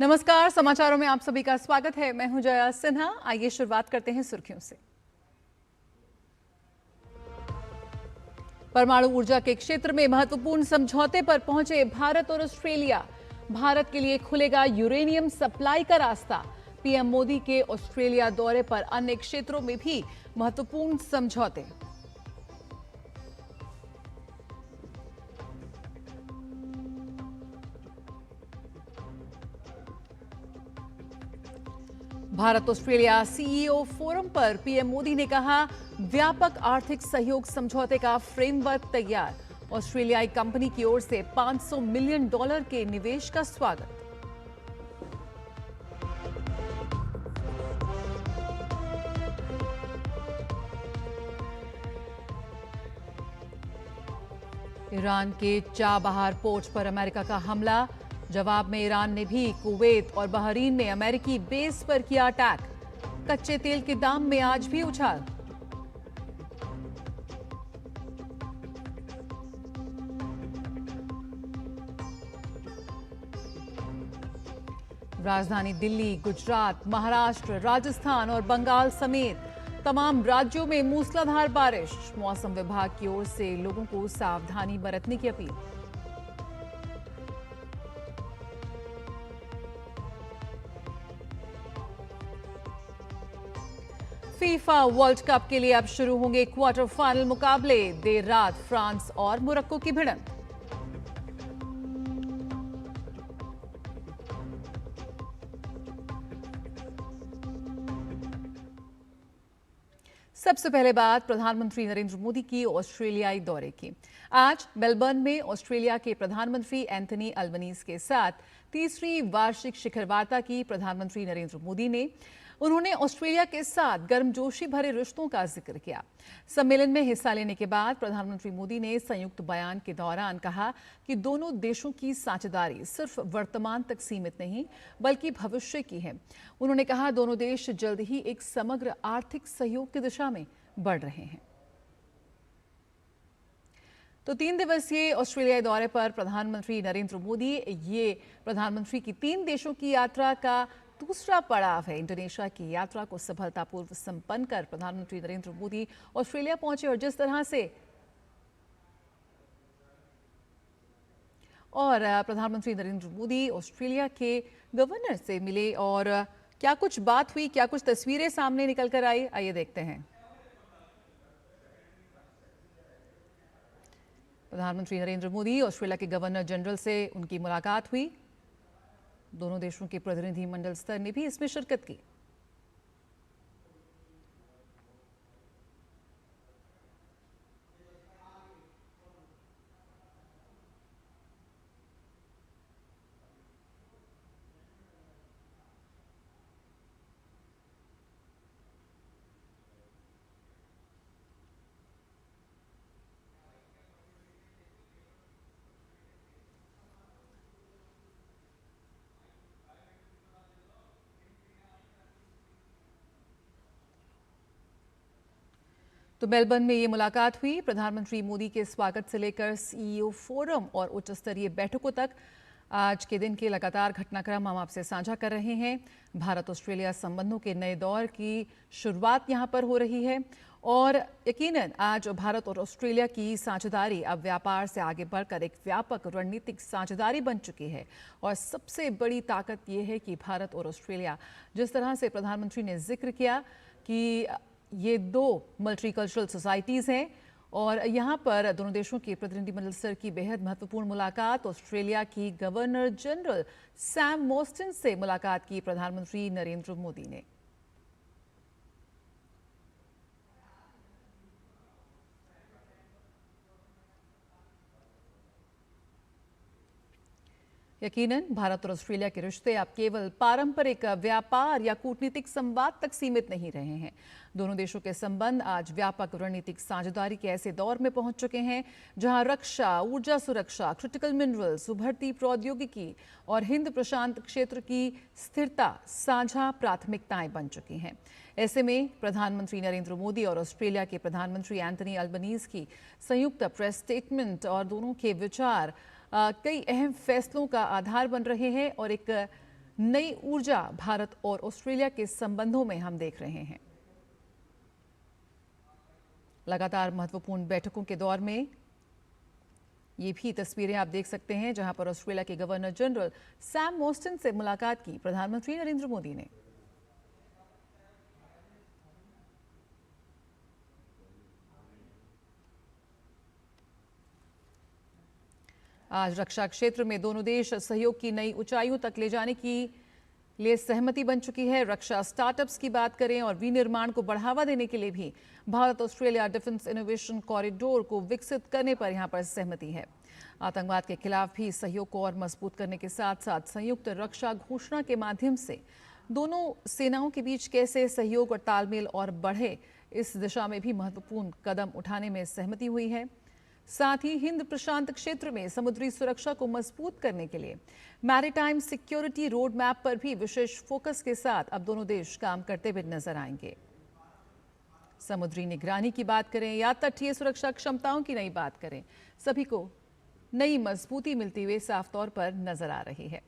नमस्कार, समाचारों में आप सभी का स्वागत है। मैं हूं जया सिन्हा। आइए शुरुआत करते हैं सुर्खियों से। परमाणु ऊर्जा के क्षेत्र में महत्वपूर्ण समझौते पर पहुंचे भारत और ऑस्ट्रेलिया। भारत के लिए खुलेगा यूरेनियम सप्लाई का रास्ता। पीएम मोदी के ऑस्ट्रेलिया दौरे पर अन्य क्षेत्रों में भी महत्वपूर्ण समझौते। भारत ऑस्ट्रेलिया सीईओ फोरम पर पीएम मोदी ने कहा, व्यापक आर्थिक सहयोग समझौते का फ्रेमवर्क तैयार। ऑस्ट्रेलियाई कंपनी की ओर से $500 मिलियन के निवेश का स्वागत। ईरान के चाबहार पोर्ट पर अमेरिका का हमला। जवाब में ईरान ने भी कुवैत और बहरीन में अमेरिकी बेस पर किया अटैक। कच्चे तेल के दाम में आज भी उछाल। राजधानी दिल्ली, गुजरात, महाराष्ट्र, राजस्थान और बंगाल समेत तमाम राज्यों में मूसलाधार बारिश। मौसम विभाग की ओर से लोगों को सावधानी बरतने की अपील। फीफा वर्ल्ड कप के लिए अब शुरू होंगे क्वार्टर फाइनल मुकाबले। देर रात फ्रांस और मोरक्को की भिड़ंत। सबसे पहले बात प्रधानमंत्री नरेंद्र मोदी की ऑस्ट्रेलियाई दौरे की। आज मेलबर्न में ऑस्ट्रेलिया के प्रधानमंत्री एंथनी अल्बनीज के साथ तीसरी वार्षिक शिखर वार्ता की प्रधानमंत्री नरेंद्र मोदी ने। उन्होंने ऑस्ट्रेलिया के साथ गर्मजोशी भरे रिश्तों का जिक्र किया। सम्मेलन में हिस्सा लेने के बाद प्रधानमंत्री मोदी ने संयुक्त बयान के दौरान कहा कि दोनों देशों की साझेदारी सिर्फ वर्तमान तक सीमित नहीं बल्कि भविष्य की है। उन्होंने कहा, दोनों देश जल्द ही एक समग्र आर्थिक सहयोग की दिशा में बढ़ रहे हैं। तो 3 दिवसीय ऑस्ट्रेलिया दौरे पर प्रधानमंत्री नरेंद्र मोदी, ये प्रधानमंत्री की 3 देशों की यात्रा का दूसरा पड़ाव है। इंडोनेशिया की यात्रा को सफलतापूर्वक संपन्न कर प्रधानमंत्री नरेंद्र मोदी ऑस्ट्रेलिया पहुंचे और जिस तरह से प्रधानमंत्री नरेंद्र मोदी ऑस्ट्रेलिया के गवर्नर से मिले और क्या कुछ बात हुई, क्या कुछ तस्वीरें सामने निकल कर आई, आइए देखते हैं। प्रधानमंत्री नरेंद्र मोदी ऑस्ट्रेलिया के गवर्नर जनरल से उनकी मुलाकात हुई। दोनों देशों के प्रतिनिधि मंडल स्तर ने भी इसमें शिरकत की। तो मेलबर्न में ये मुलाकात हुई। प्रधानमंत्री मोदी के स्वागत से लेकर सीईओ फोरम और उच्च स्तरीय बैठकों तक आज के दिन के लगातार घटनाक्रम हम आपसे साझा कर रहे हैं। भारत ऑस्ट्रेलिया संबंधों के नए दौर की शुरुआत यहां पर हो रही है और यकीनन आज भारत और ऑस्ट्रेलिया की साझेदारी अब व्यापार से आगे बढ़कर एक व्यापक रणनीतिक साझेदारी बन चुकी है। और सबसे बड़ी ताकत यह है कि भारत और ऑस्ट्रेलिया, जिस तरह से प्रधानमंत्री ने जिक्र किया कि ये 2 मल्टीकल्चरल सोसाइटीज़ हैं और यहाँ पर दोनों देशों के प्रतिनिधिमंडल स्तर की बेहद महत्वपूर्ण मुलाकात। ऑस्ट्रेलिया की गवर्नर जनरल सैम मॉस्टन से मुलाकात की प्रधानमंत्री नरेंद्र मोदी ने। यकीनन भारत और ऑस्ट्रेलिया के रिश्ते अब केवल पारंपरिक व्यापार या कूटनीतिक संवाद तक सीमित नहीं रहे हैं। दोनों देशों के संबंध आज व्यापक रणनीतिक साझेदारी के ऐसे दौर में पहुंच चुके हैं जहां रक्षा, ऊर्जा सुरक्षा, क्रिटिकल मिनरल्स, उभरती प्रौद्योगिकी और हिंद प्रशांत क्षेत्र की स्थिरता साझा प्राथमिकताएं बन चुकी हैं। ऐसे में प्रधानमंत्री नरेंद्र मोदी और ऑस्ट्रेलिया के प्रधानमंत्री एंथनी अल्बनीज की संयुक्त प्रेस स्टेटमेंट और दोनों के विचार कई अहम फैसलों का आधार बन रहे हैं और एक नई ऊर्जा भारत और ऑस्ट्रेलिया के संबंधों में हम देख रहे हैं। लगातार महत्वपूर्ण बैठकों के दौर में ये भी तस्वीरें आप देख सकते हैं, जहां पर ऑस्ट्रेलिया के गवर्नर जनरल सैम मॉस्टन से मुलाकात की प्रधानमंत्री नरेंद्र मोदी ने। आज रक्षा क्षेत्र में दोनों देश सहयोग की नई ऊंचाइयों तक ले जाने की लिए सहमति बन चुकी है। रक्षा स्टार्टअप्स की बात करें और विनिर्माण को बढ़ावा देने के लिए भी Bharat Australia defence innovation corridor को विकसित करने पर यहां पर सहमति है। आतंकवाद के खिलाफ भी सहयोग को और मजबूत करने के साथ साथ संयुक्त रक्षा घोषणा के माध्यम से दोनों सेनाओं के बीच कैसे सहयोग और तालमेल और बढ़े, इस दिशा में भी महत्वपूर्ण कदम उठाने में सहमति हुई है। साथ ही हिंद प्रशांत क्षेत्र में समुद्री सुरक्षा को मजबूत करने के लिए मैरीटाइम सिक्योरिटी रोड मैप पर भी विशेष फोकस के साथ अब दोनों देश काम करते हुए नजर आएंगे। समुद्री निगरानी की बात करें या तटीय सुरक्षा क्षमताओं की नई बात करें, सभी को नई मजबूती मिलती हुई साफ तौर पर नजर आ रही है।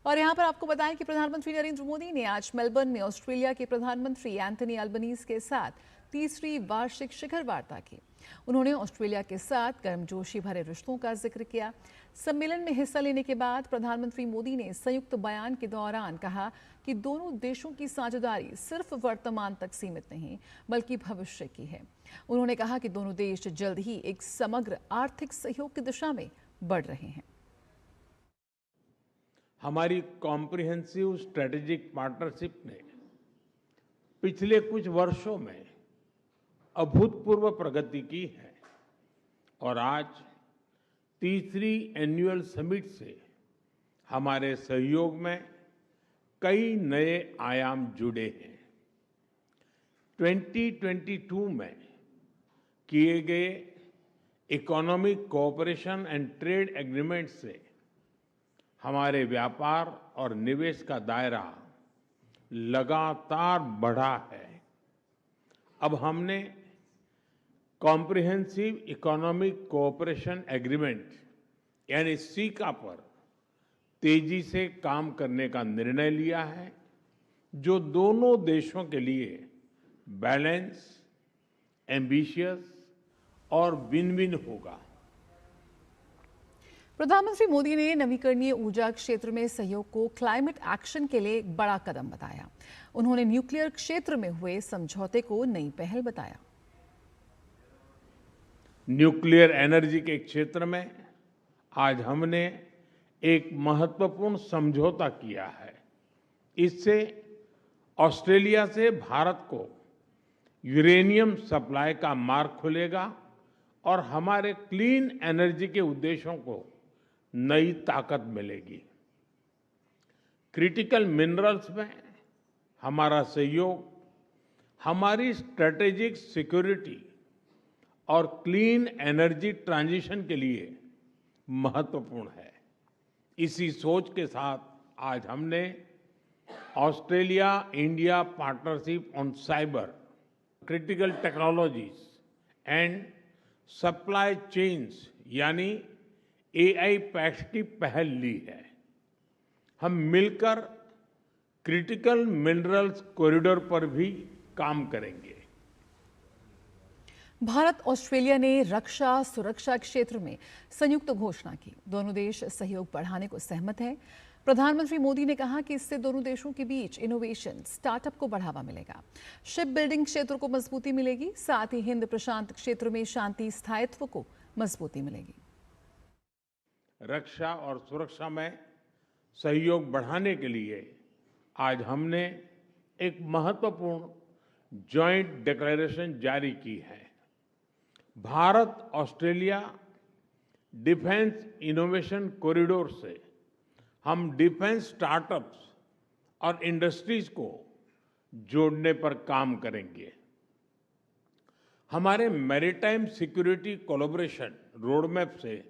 और यहां पर आपको बताएं कि प्रधानमंत्री नरेंद्र मोदी ने आज मेलबर्न में ऑस्ट्रेलिया के प्रधानमंत्री एंथनी अल्बनीज के साथ तीसरी वार्षिक शिखर वार्ता की। उन्होंने ऑस्ट्रेलिया के साथ गर्मजोशी भरे रिश्तों का जिक्र किया। सम्मेलन में हिस्सा लेने के बाद प्रधानमंत्री मोदी ने संयुक्त बयान के दौरान कहा कि दोनों देशों की साझेदारी सिर्फ वर्तमान तक सीमित नहीं बल्कि भविष्य की है। उन्होंने कहा कि दोनों देश जल्द ही एक समग्र आर्थिक सहयोग की दिशा में बढ़ रहे हैं। हमारी कॉम्प्रिहेंसिव स्ट्रेटेजिक पार्टनरशिप ने पिछले कुछ वर्षों में अभूतपूर्व प्रगति की है और आज तीसरी एनुअल समिट से हमारे सहयोग में कई नए आयाम जुड़े हैं। 2022 में किए गए economic cooperation and trade agreement से हमारे व्यापार और निवेश का दायरा लगातार बढ़ा है। अब हमने कॉम्प्रिहेंसिव इकोनॉमिक कोऑपरेशन एग्रीमेंट यानी सीका पर तेजी से काम करने का निर्णय लिया है, जो दोनों देशों के लिए बैलेंस, एम्बिशियस और विन विन होगा। प्रधानमंत्री मोदी ने नवीकरणीय ऊर्जा क्षेत्र में सहयोग को क्लाइमेट एक्शन के लिए एक बड़ा कदम बताया। उन्होंने न्यूक्लियर क्षेत्र में हुए समझौते को नई पहल बताया। न्यूक्लियर एनर्जी के क्षेत्र में आज हमने एक महत्वपूर्ण समझौता किया है। इससे ऑस्ट्रेलिया से भारत को यूरेनियम सप्लाई का मार्ग खुलेगा और हमारे क्लीन एनर्जी के उद्देश्यों को नई ताकत मिलेगी। क्रिटिकल मिनरल्स में हमारा सहयोग हमारी स्ट्रेटेजिक सिक्योरिटी और क्लीन एनर्जी ट्रांजिशन के लिए महत्वपूर्ण है। इसी सोच के साथ आज हमने Australia India partnership on cyber, critical technologies and supply chains यानी AI पैक्ट की पहल ली है। हम मिलकर क्रिटिकल मिनरल्स कॉरिडोर पर भी काम करेंगे। भारत ऑस्ट्रेलिया ने रक्षा सुरक्षा क्षेत्र में संयुक्त घोषणा की। दोनों देश सहयोग बढ़ाने को सहमत हैं। प्रधानमंत्री मोदी ने कहा कि इससे दोनों देशों के बीच इनोवेशन, स्टार्टअप को बढ़ावा मिलेगा, शिप बिल्डिंग क्षेत्र को मजबूती मिलेगी, साथ ही हिंद प्रशांत क्षेत्र में शांति स्थायित्व को मजबूती मिलेगी। रक्षा और सुरक्षा में सहयोग बढ़ाने के लिए आज हमने एक महत्वपूर्ण जॉइंट डिक्लेरेशन जारी की है। Bharat Australia defence innovation corridor से हम डिफेंस स्टार्टअप्स और इंडस्ट्रीज को जोड़ने पर काम करेंगे। हमारे मैरीटाइम सिक्योरिटी कोलैबोरेशन रोडमैप से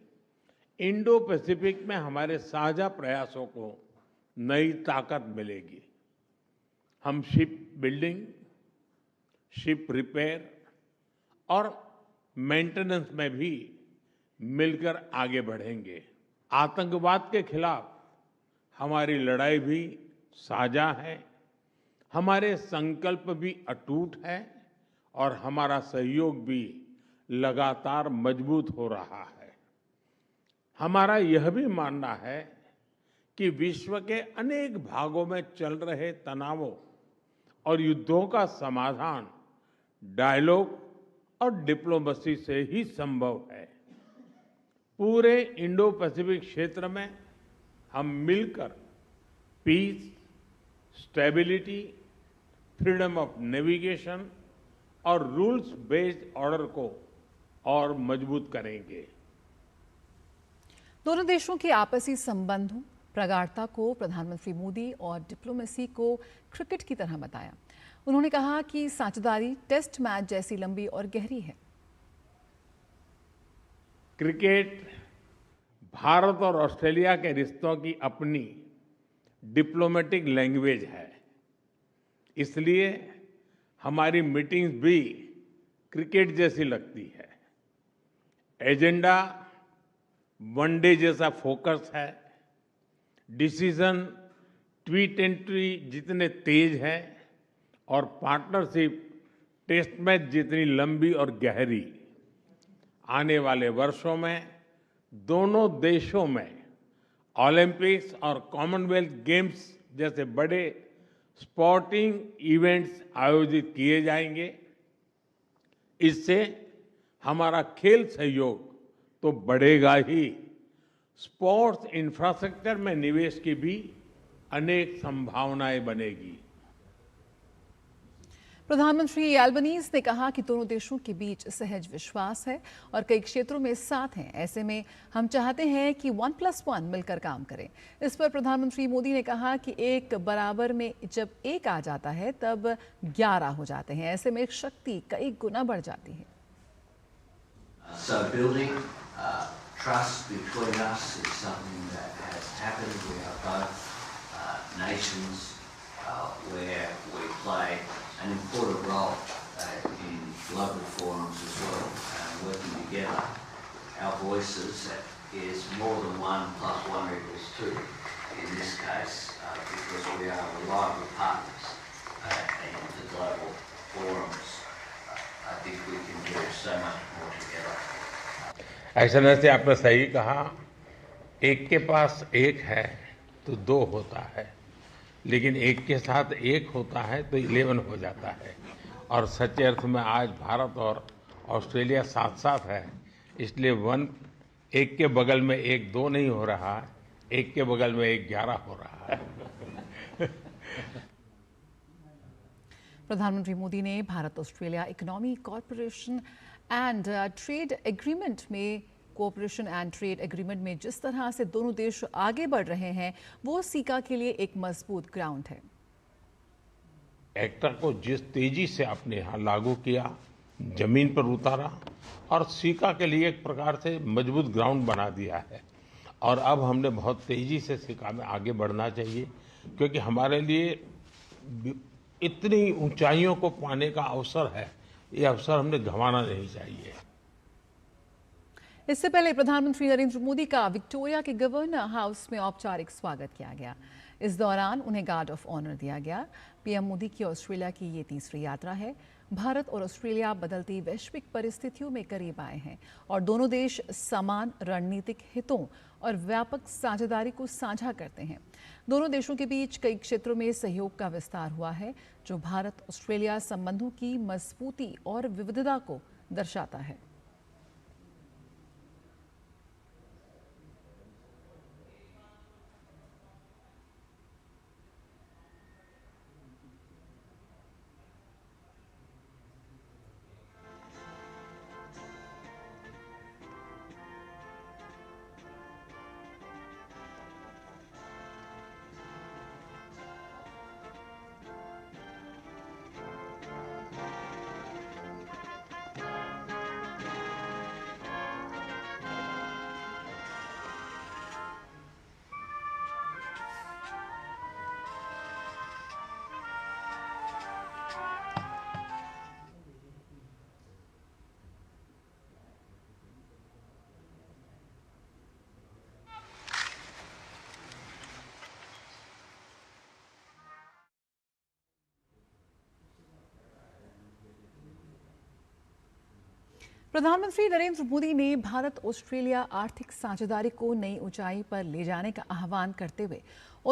इंडो पैसिफिक में हमारे साझा प्रयासों को नई ताकत मिलेगी। हम शिप बिल्डिंग, शिप रिपेयर और मेंटेनेंस में भी मिलकर आगे बढ़ेंगे। आतंकवाद के खिलाफ हमारी लड़ाई भी साझा है, हमारे संकल्प भी अटूट है और हमारा सहयोग भी लगातार मजबूत हो रहा है। हमारा यह भी मानना है कि विश्व के अनेक भागों में चल रहे तनावों और युद्धों का समाधान डायलॉग और डिप्लोमेसी से ही संभव है। पूरे इंडो पैसिफिक क्षेत्र में हम मिलकर peace, stability, freedom of navigation और रूल्स बेस्ड ऑर्डर को और मजबूत करेंगे। दोनों देशों के आपसी संबंधों, प्रगाढ़ता को प्रधानमंत्री मोदी और डिप्लोमेसी को क्रिकेट की तरह बताया। उन्होंने कहा कि साझेदारी टेस्ट मैच जैसी लंबी और गहरी है। क्रिकेट भारत और ऑस्ट्रेलिया के रिश्तों की अपनी डिप्लोमेटिक लैंग्वेज है, इसलिए हमारी मीटिंग्स भी क्रिकेट जैसी लगती है। एजेंडा वनडे जैसा फोकस है, डिसीजन T20 जितने तेज है और पार्टनरशिप टेस्ट मैच जितनी लंबी और गहरी। आने वाले वर्षों में दोनों देशों में ओलंपिक्स और कॉमनवेल्थ गेम्स जैसे बड़े स्पोर्टिंग इवेंट्स आयोजित किए जाएंगे। इससे हमारा खेल सहयोग तो बढ़ेगा ही, स्पोर्ट्स इंफ्रास्ट्रक्चर में निवेश की भी अनेक संभावनाएं बनेगी। प्रधानमंत्री एल्बनीज ने कहा कि दोनों देशों के बीच सहज विश्वास है और कई क्षेत्रों में साथ हैं। ऐसे में हम चाहते हैं कि 1+1 मिलकर काम करें। इस पर प्रधानमंत्री मोदी ने कहा कि एक बराबर में जब एक आ जाता है तब 11 हो जाते हैं। ऐसे में शक्ति कई गुना बढ़ जाती है। So building trust between us is something that has happened. We are both nations where we play an important role in global forums as well, working together. Our voices is more than 1 + 1 = 2 in this case, because we are reliable partners in the global forums. I think we can do so much more together. Excellency, आपने सही कहा, एक के पास एक है तो 2 होता है, लेकिन एक के साथ एक होता है तो 11 हो जाता है। और सच्चे अर्थ में आज भारत और ऑस्ट्रेलिया साथ साथ है, इसलिए एक के बगल में एक 2 नहीं हो रहा, एक के बगल में एक 11 हो रहा है। प्रधानमंत्री मोदी ने Bharat Australia economy corporation and trade agreement में जिस तरह से दोनों देश आगे बढ़ रहे हैं, वो सीका के लिए एक मजबूत ग्राउंड है। एक्टर को जिस तेजी से आपने यहाँ लागू किया, जमीन पर उतारा और सीका के लिए एक प्रकार से मजबूत ग्राउंड बना दिया है। और अब हमने बहुत तेजी से सीका में आगे बढ़ना चाहिए, क्योंकि हमारे लिए इतनी ऊंचाइयों को पाने का अवसर है, ये अवसर हमने गंवाना नहीं चाहिए। इससे पहले प्रधानमंत्री नरेंद्र मोदी का विक्टोरिया के गवर्नर हाउस में औपचारिक स्वागत किया गया। इस दौरान उन्हें गार्ड ऑफ ऑनर दिया गया। पीएम मोदी की ऑस्ट्रेलिया की ये तीसरी यात्रा है। भारत और ऑस्ट्रेलिया बदलती वैश्विक परिस्थितियों में करीब आए हैं और दोनों देश समान रणनीतिक हितों और व्यापक साझेदारी को साझा करते हैं। दोनों देशों के बीच कई क्षेत्रों में सहयोग का विस्तार हुआ है, जो भारत ऑस्ट्रेलिया संबंधों की मजबूती और विविधता को दर्शाता है। प्रधानमंत्री नरेंद्र मोदी ने भारत ऑस्ट्रेलिया आर्थिक साझेदारी को नई ऊंचाई पर ले जाने का आह्वान करते हुए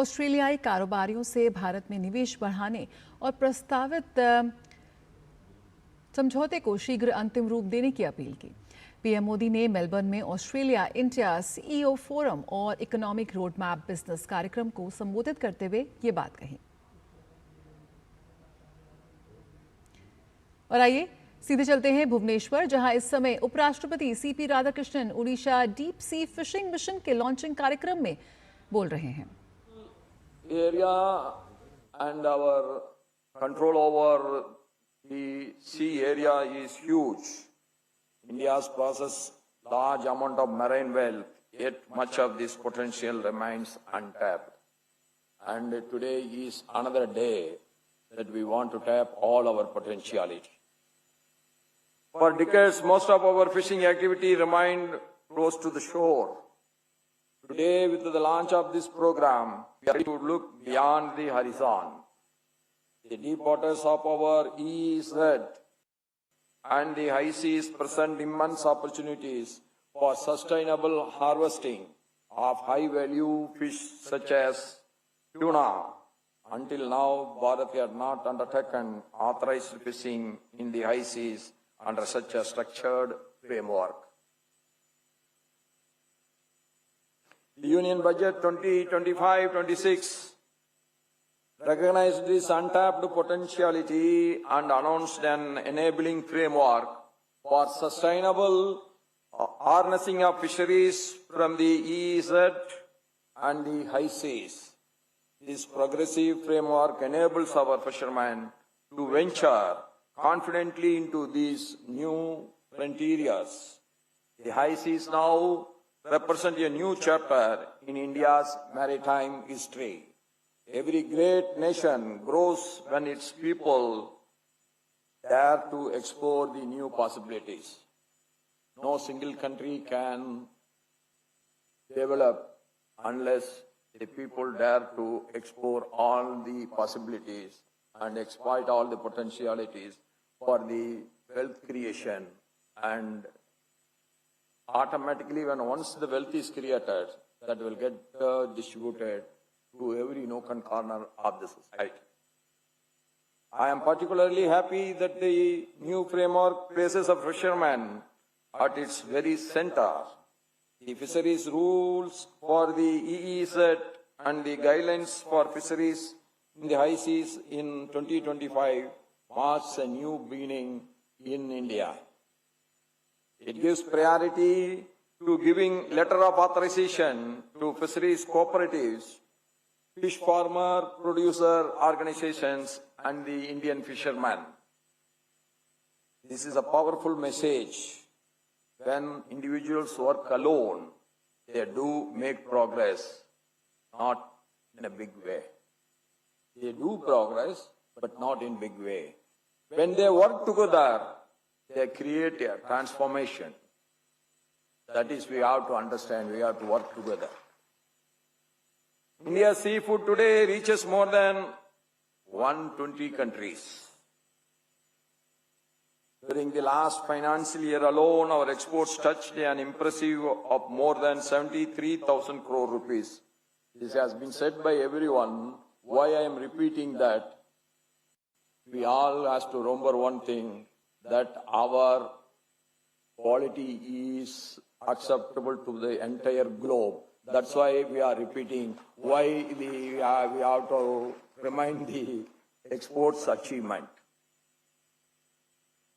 ऑस्ट्रेलियाई कारोबारियों से भारत में निवेश बढ़ाने और प्रस्तावित समझौते को शीघ्र अंतिम रूप देने की अपील की। पीएम मोदी ने मेलबर्न में ऑस्ट्रेलिया इंडिया सीईओ फोरम और इकोनॉमिक रोड मैप बिजनेस कार्यक्रम को संबोधित करते हुए ये बात कही। और आइए सीधे चलते हैं भुवनेश्वर, जहां इस समय उपराष्ट्रपति CP Radhakrishnan Orissa deep sea fishing mission के लॉन्चिंग कार्यक्रम में बोल रहे हैं। Area and our control over the sea area is huge. India's possesses large amount of marine wealth, yet much of this potential remains untapped. And today is another day that we want to tap all our potentiality. For decades, most of our fishing activity remained close to the shore. Today, with the launch of this program, we are ready to look beyond the horizon. The deep waters of our EEZ and the high seas present immense opportunities for sustainable harvesting of high-value fish such as tuna. Until now, Bharat had not undertaken authorized fishing in the high seas under such a structured framework. The Union Budget 2025-26 recognized this untapped potentiality and announced an enabling framework for sustainable harnessing of fisheries from the EEZ and the high seas. This progressive framework enables our fishermen to venture confidently into these new frontiers. The high seas now represent a new chapter in India's maritime history. Every great nation grows when its people dare to explore the new possibilities. No single country can develop unless the people dare to explore all the possibilities and exploit all the potentialities for the wealth creation. And automatically, once the wealth is created, that will get distributed to every nook and corner of the society. I am particularly happy that the new framework places a fisherman at its very center. The fisheries rules for the EEZ and the guidelines for fisheries in the high seas in 2025 marks a new beginning in India. It gives priority to giving letter of authorization to fisheries cooperatives, fish farmer producer organizations, and the Indian fishermen. This is a powerful message. When individuals work alone, they do make progress, not in a big way. They do progress, but not in big way. When they work together, they create a transformation. That is, we have to understand, we have to work together. India's seafood today reaches more than 120 countries. During the last financial year alone, our exports touched an impressive of more than 73,000 crore rupees. This has been said by everyone. Why I am repeating that? We all have to remember one thing, that our quality is acceptable to the entire globe. That's why we are repeating why we have to remind the exports achievement.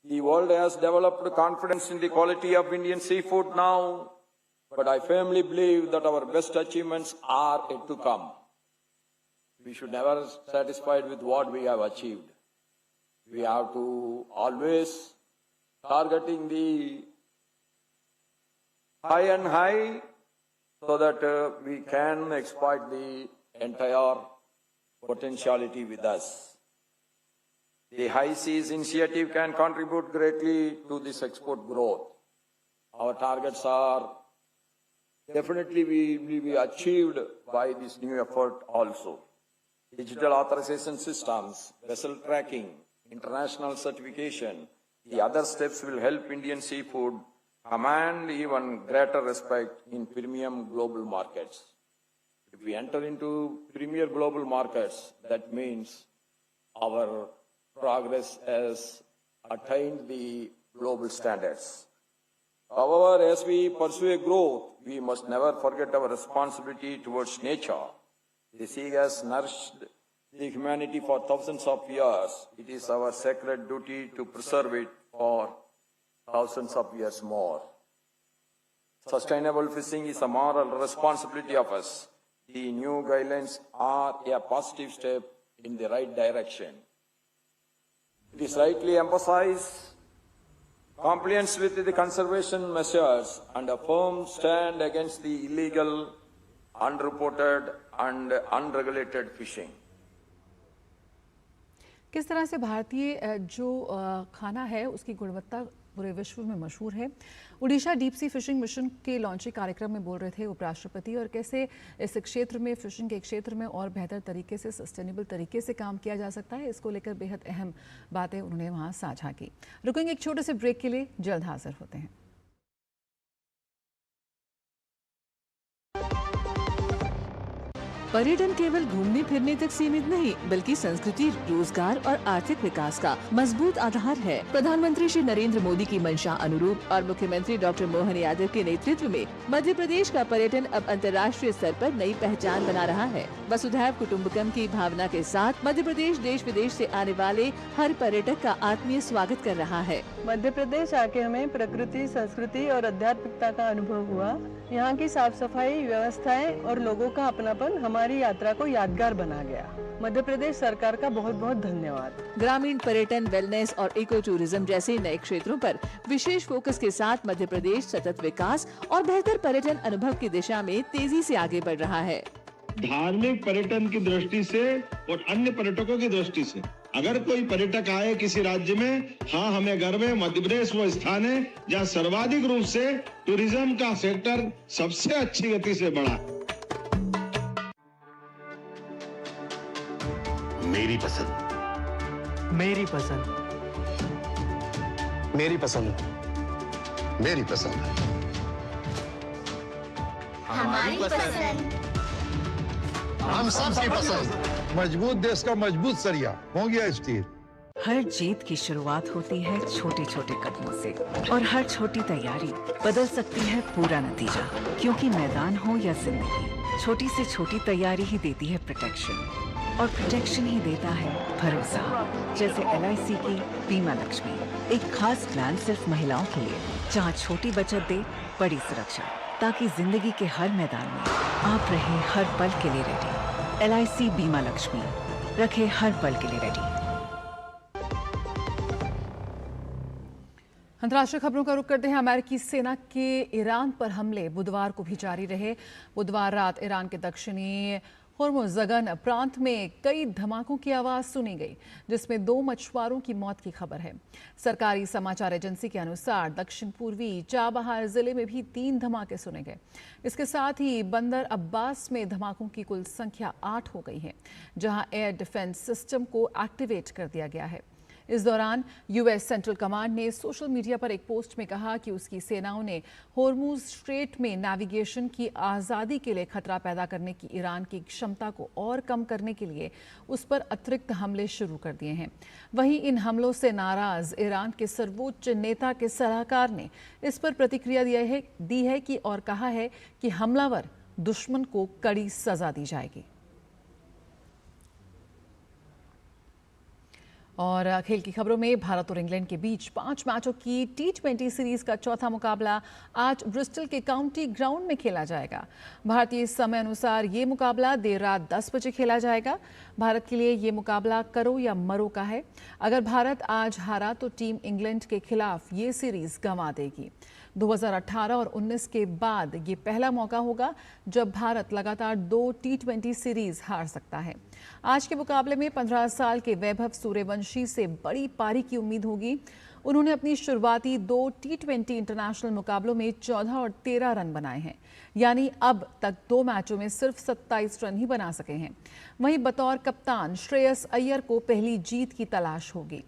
The world has developed confidence in the quality of Indian seafood now, but I firmly believe that our best achievements are yet to come. We should never be satisfied with what we have achieved. We have to always targeting the high and high so that we can exploit the entire potentiality with us. The High Seas Initiative can contribute greatly to this export growth. Our targets are definitely will be achieved by this new effort also. Digital authorization systems, vessel tracking, international certification, The other steps will help Indian seafood command even greater respect in premium global markets. If we enter into premier global markets, that means our progress has attained the global standards. However, as we pursue a growth, we must never forget our responsibility towards nature. The sea has nourished the humanity for thousands of years. It is our sacred duty to preserve it for thousands of years more. Sustainable fishing is a moral responsibility of us. The new guidelines are a positive step in the right direction. It is rightly emphasized compliance with the conservation measures and a firm stand against the illegal, unreported and unregulated fishing. किस तरह से भारतीय जो खाना है उसकी गुणवत्ता पूरे विश्व में मशहूर है। Orissa deep sea fishing mission के लॉन्चिंग कार्यक्रम में बोल रहे थे उपराष्ट्रपति, और कैसे इस क्षेत्र में, फिशिंग के क्षेत्र में और बेहतर तरीके से, सस्टेनेबल तरीके से काम किया जा सकता है, इसको लेकर बेहद अहम बातें उन्होंने वहां साझा की। रुकेंगे एक छोटे से ब्रेक के लिए, जल्द हाजिर होते हैं। पर्यटन केवल घूमने फिरने तक सीमित नहीं, बल्कि संस्कृति, रोजगार और आर्थिक विकास का मजबूत आधार है। प्रधानमंत्री श्री नरेंद्र मोदी की मंशा अनुरूप और मुख्यमंत्री डॉक्टर मोहन यादव के नेतृत्व में मध्य प्रदेश का पर्यटन अब अंतर्राष्ट्रीय स्तर पर नई पहचान बना रहा है। वसुधैव कुटुम्बकम की भावना के साथ मध्य प्रदेश देश विदेश से आने वाले हर पर्यटक का आत्मीय स्वागत कर रहा है। मध्य प्रदेश आके हमें प्रकृति, संस्कृति और आध्यात्मिकता का अनुभव हुआ। यहाँ की साफ सफाई, व्यवस्थाएं और लोगों का अपनापन हमारी यात्रा को यादगार बना गया। मध्य प्रदेश सरकार का बहुत बहुत धन्यवाद। ग्रामीण पर्यटन, वेलनेस और इको टूरिज्म जैसे नए क्षेत्रों पर विशेष फोकस के साथ मध्य प्रदेश सतत विकास और बेहतर पर्यटन अनुभव की दिशा में तेजी से आगे बढ़ रहा है। धार्मिक पर्यटन की दृष्टि से और अन्य पर्यटकों की दृष्टि से अगर कोई पर्यटक आए किसी राज्य में, हाँ हमें गर्व है, मध्य प्रदेश वो स्थान है जहाँ सर्वाधिक रूप से टूरिज्म का सेक्टर सबसे अच्छी गति से बढ़ा। मेरी पसंद, मेरी पसंद, मेरी पसंद, मेरी पसंद, हमारी पसंद, हम सबकी पसंद। मजबूत देश का मजबूत सरिया हो गया स्टील। हर जीत की शुरुआत होती है छोटे छोटे कदमों से, और हर छोटी तैयारी बदल सकती है पूरा नतीजा। क्योंकि मैदान हो या जिंदगी, छोटी से छोटी तैयारी ही देती है प्रोटेक्शन, और प्रोटेक्शन ही देता है भरोसा। जैसे LIC की बीमा लक्ष्मी, एक खास प्लान सिर्फ महिलाओं के लिए, जहां छोटी बचत दे बड़ी सुरक्षा, ताकि जिंदगी के हर मैदान में आप रहे हर पल के लिए रेडी। LIC बीमा लक्ष्मी, रखे हर पल के लिए रेडी। अंतर्राष्ट्रीय खबरों का रुख करते हैं। अमेरिकी सेना के ईरान पर हमले बुधवार को भी जारी रहे। बुधवार रात ईरान के दक्षिणी होर्मुज़गन प्रांत में कई धमाकों की आवाज़ सुनी गई, जिसमें 2 मछुआरों की मौत की खबर है। सरकारी समाचार एजेंसी के अनुसार दक्षिण पूर्वी चाबहार जिले में भी 3 धमाके सुने गए। इसके साथ ही बंदर अब्बास में धमाकों की कुल संख्या 8 हो गई है, जहां एयर डिफेंस सिस्टम को एक्टिवेट कर दिया गया है। इस दौरान US सेंट्रल कमांड ने सोशल मीडिया पर एक पोस्ट में कहा कि उसकी सेनाओं ने होर्मुज स्ट्रेट में नेविगेशन की आज़ादी के लिए खतरा पैदा करने की ईरान की क्षमता को और कम करने के लिए उस पर अतिरिक्त हमले शुरू कर दिए हैं। वहीं इन हमलों से नाराज ईरान के सर्वोच्च नेता के सलाहकार ने इस पर प्रतिक्रिया दी है कि और कहा है कि हमलावर दुश्मन को कड़ी सजा दी जाएगी। और खेल की खबरों में भारत और इंग्लैंड के बीच 5 मैचों की T20 सीरीज का चौथा मुकाबला आज ब्रिस्टल के काउंटी ग्राउंड में खेला जाएगा। भारतीय समय अनुसार ये मुकाबला देर रात 10 बजे खेला जाएगा। भारत के लिए ये मुकाबला करो या मरो का है। अगर भारत आज हारा तो टीम इंग्लैंड के खिलाफ ये सीरीज गंवा देगी। 2018 और 19 के बाद ये पहला मौका होगा जब भारत लगातार 2 T20 सीरीज हार सकता है। आज के मुकाबले में 15 साल के वैभव सूर्यवंशी से बड़ी पारी की उम्मीद होगी। उन्होंने अपनी शुरुआती 2 T20 इंटरनेशनल मुकाबलों में 14 और 13 रन बनाए हैं, यानी अब तक 2 मैचों में सिर्फ 27 रन ही बना सके हैं। वहीं बतौर कप्तान श्रेयस अय्यर को पहली जीत की तलाश होगी।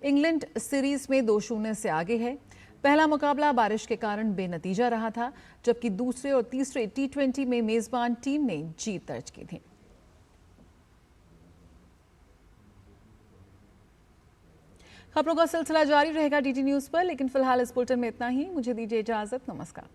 इंग्लैंड सीरीज में 2-0 से आगे है। पहला मुकाबला बारिश के कारण बेनतीजा रहा था, जबकि दूसरे और तीसरे T20 में मेजबान टीम ने जीत दर्ज की थी। खबरों का सिलसिला जारी रहेगा DT न्यूज पर, लेकिन फिलहाल इस बुलेटिन में इतना ही। मुझे दीजिए इजाजत। नमस्कार।